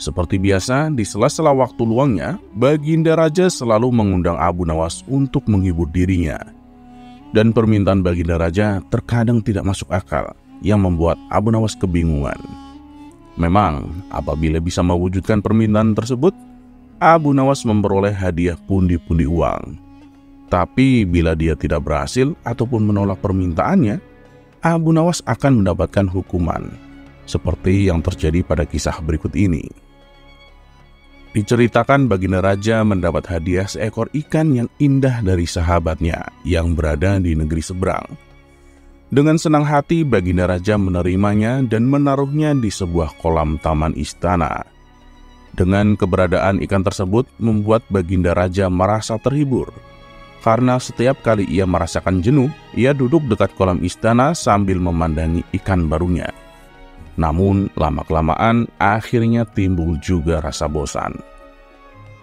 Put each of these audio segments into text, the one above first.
Seperti biasa, di sela-sela waktu luangnya, Baginda Raja selalu mengundang Abu Nawas untuk menghibur dirinya. Dan permintaan Baginda Raja terkadang tidak masuk akal, yang membuat Abu Nawas kebingungan. Memang, apabila bisa mewujudkan permintaan tersebut, Abu Nawas memperoleh hadiah pundi-pundi uang. Tapi bila dia tidak berhasil ataupun menolak permintaannya, Abu Nawas akan mendapatkan hukuman, seperti yang terjadi pada kisah berikut ini. Diceritakan Baginda Raja mendapat hadiah seekor ikan yang indah dari sahabatnya yang berada di negeri seberang. Dengan senang hati Baginda Raja menerimanya dan menaruhnya di sebuah kolam taman istana. Dengan keberadaan ikan tersebut membuat Baginda Raja merasa terhibur. Karena setiap kali ia merasakan jenuh, ia duduk dekat kolam istana sambil memandangi ikan barunya. Namun, lama-kelamaan akhirnya timbul juga rasa bosan.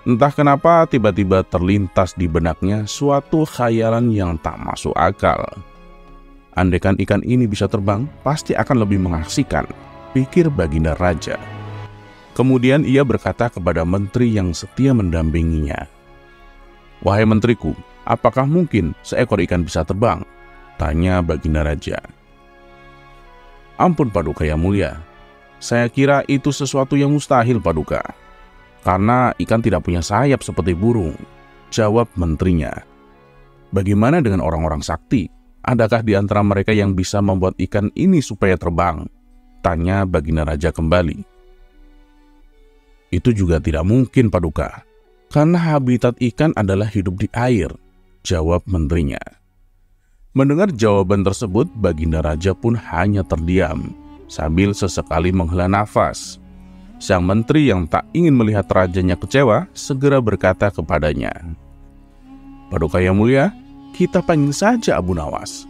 Entah kenapa tiba-tiba terlintas di benaknya suatu khayalan yang tak masuk akal. Andaikan ikan ini bisa terbang, pasti akan lebih mengasihkan, pikir Baginda Raja. Kemudian ia berkata kepada menteri yang setia mendampinginya, "Wahai menteriku, apakah mungkin seekor ikan bisa terbang?" tanya Baginda Raja. "Ampun Paduka yang mulia, saya kira itu sesuatu yang mustahil Paduka. Karena ikan tidak punya sayap seperti burung," jawab menterinya. "Bagaimana dengan orang-orang sakti? Adakah di antara mereka yang bisa membuat ikan ini supaya terbang?" tanya Baginda Raja kembali. "Itu juga tidak mungkin Paduka, karena habitat ikan adalah hidup di air," jawab menterinya. Mendengar jawaban tersebut, Baginda Raja pun hanya terdiam, sambil sesekali menghela nafas. Sang menteri yang tak ingin melihat rajanya kecewa, segera berkata kepadanya, "Paduka yang mulia, kita panggil saja Abu Nawas.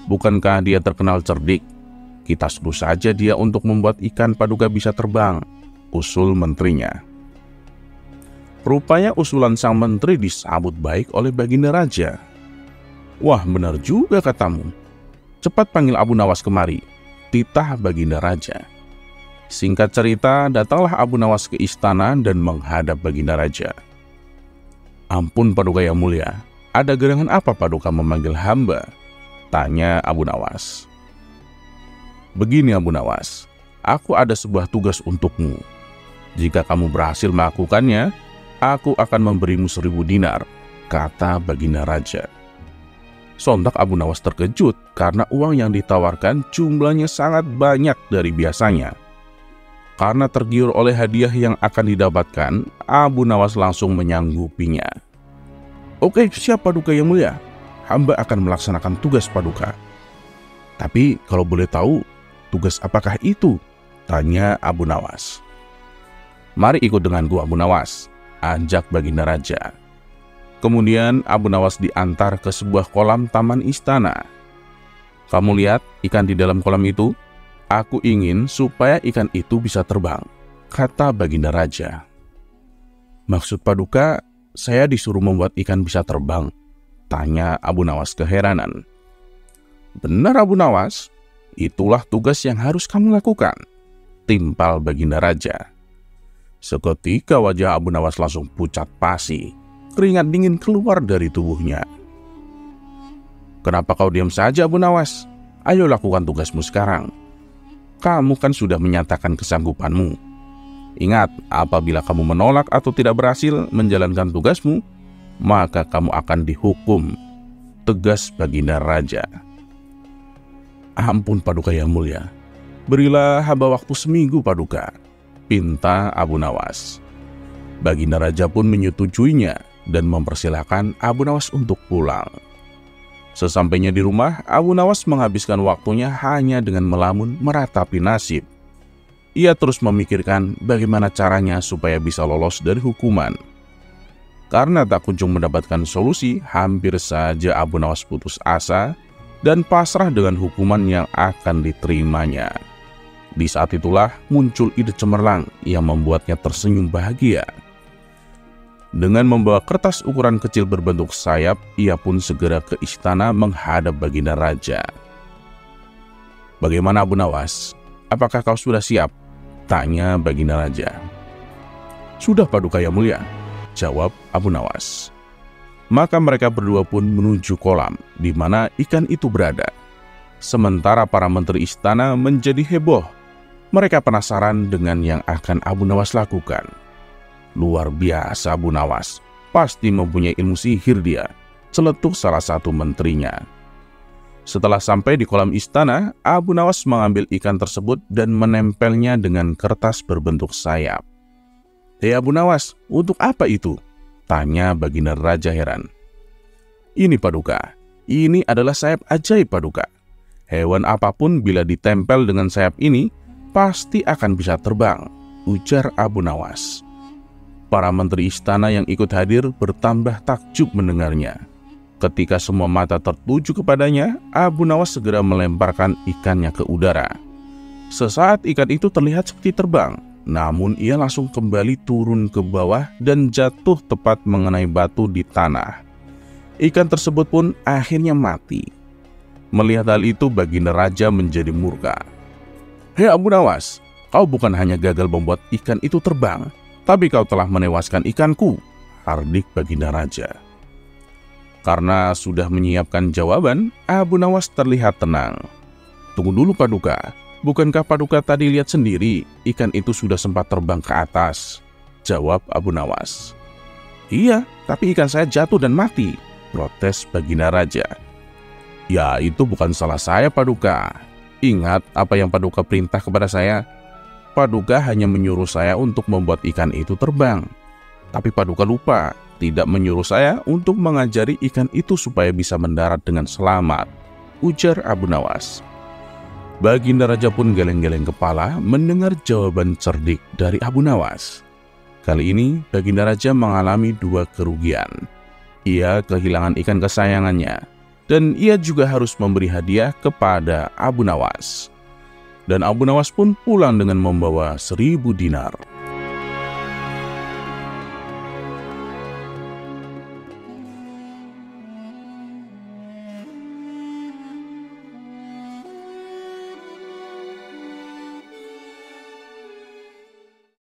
Bukankah dia terkenal cerdik? Kita suruh saja dia untuk membuat ikan Paduka bisa terbang," usul menterinya. Rupanya usulan sang menteri disambut baik oleh Baginda Raja. "Wah, benar juga katamu. Cepat panggil Abu Nawas kemari," titah Baginda Raja. Singkat cerita, datanglah Abu Nawas ke istana dan menghadap Baginda Raja. "Ampun Paduka yang mulia, ada gerangan apa Paduka memanggil hamba?" tanya Abu Nawas. "Begini Abu Nawas, aku ada sebuah tugas untukmu. Jika kamu berhasil melakukannya, aku akan memberimu 1000 dinar, kata Baginda Raja. Sontak Abu Nawas terkejut karena uang yang ditawarkan jumlahnya sangat banyak dari biasanya. Karena tergiur oleh hadiah yang akan didapatkan, Abu Nawas langsung menyanggupinya. "Oke, siap Paduka yang mulia. Hamba akan melaksanakan tugas Paduka." "Tapi kalau boleh tahu, tugas apakah itu?" tanya Abu Nawas. "Mari ikut denganku Abu Nawas," ajak Baginda Raja. Kemudian Abu Nawas diantar ke sebuah kolam taman istana. "Kamu lihat ikan di dalam kolam itu? Aku ingin supaya ikan itu bisa terbang," kata Baginda Raja. "Maksud Paduka, saya disuruh membuat ikan bisa terbang?" tanya Abu Nawas keheranan. "Benar Abu Nawas, itulah tugas yang harus kamu lakukan," timpal Baginda Raja. Seketika wajah Abu Nawas langsung pucat pasi. Keringat dingin keluar dari tubuhnya. "Kenapa kau diam saja Abu Nawas? Ayo lakukan tugasmu sekarang. Kamu kan sudah menyatakan kesanggupanmu. Ingat, apabila kamu menolak atau tidak berhasil menjalankan tugasmu, maka kamu akan dihukum," tegas Baginda Raja. "Ampun Paduka yang mulia, berilah hamba waktu seminggu Paduka," pinta Abu Nawas. Baginda Raja pun menyetujuinya dan mempersilahkan Abu Nawas untuk pulang. Sesampainya di rumah, Abu Nawas menghabiskan waktunya hanya dengan melamun meratapi nasib. Ia terus memikirkan bagaimana caranya supaya bisa lolos dari hukuman. Karena tak kunjung mendapatkan solusi, hampir saja Abu Nawas putus asa dan pasrah dengan hukuman yang akan diterimanya. Di saat itulah muncul ide cemerlang yang membuatnya tersenyum bahagia. Dengan membawa kertas ukuran kecil berbentuk sayap, ia pun segera ke istana menghadap Baginda Raja. "Bagaimana Abu Nawas? Apakah kau sudah siap?" tanya Baginda Raja. "Sudah Paduka yang mulia," jawab Abu Nawas. Maka mereka berdua pun menuju kolam di mana ikan itu berada. Sementara para menteri istana menjadi heboh. Mereka penasaran dengan yang akan Abu Nawas lakukan. "Luar biasa Abu Nawas, pasti mempunyai ilmu sihir dia," celetuk salah satu menterinya. Setelah sampai di kolam istana, Abu Nawas mengambil ikan tersebut dan menempelnya dengan kertas berbentuk sayap. "Hei Abu Nawas, untuk apa itu?" tanya Baginda Raja heran. "Ini Paduka, ini adalah sayap ajaib Paduka. Hewan apapun bila ditempel dengan sayap ini, pasti akan bisa terbang," ujar Abu Nawas. Para menteri istana yang ikut hadir bertambah takjub mendengarnya. Ketika semua mata tertuju kepadanya, Abu Nawas segera melemparkan ikannya ke udara. Sesaat ikan itu terlihat seperti terbang, namun ia langsung kembali turun ke bawah dan jatuh tepat mengenai batu di tanah. Ikan tersebut pun akhirnya mati. Melihat hal itu, Baginda Raja menjadi murka. "Hei Abu Nawas, kau bukan hanya gagal membuat ikan itu terbang, tapi kau telah menewaskan ikanku," hardik Baginda Raja. Karena sudah menyiapkan jawaban, Abu Nawas terlihat tenang. "Tunggu dulu Paduka, bukankah Paduka tadi lihat sendiri ikan itu sudah sempat terbang ke atas?" jawab Abu Nawas. "Iya, tapi ikan saya jatuh dan mati," protes Baginda Raja. "Ya, itu bukan salah saya Paduka. Ingat apa yang Paduka perintah kepada saya. Paduka hanya menyuruh saya untuk membuat ikan itu terbang. Tapi Paduka lupa, tidak menyuruh saya untuk mengajari ikan itu supaya bisa mendarat dengan selamat," ujar Abu Nawas. Baginda Raja pun geleng-geleng kepala mendengar jawaban cerdik dari Abu Nawas. Kali ini Baginda Raja mengalami dua kerugian. Ia kehilangan ikan kesayangannya, dan ia juga harus memberi hadiah kepada Abu Nawas. Dan Abu Nawas pun pulang dengan membawa 1000 dinar.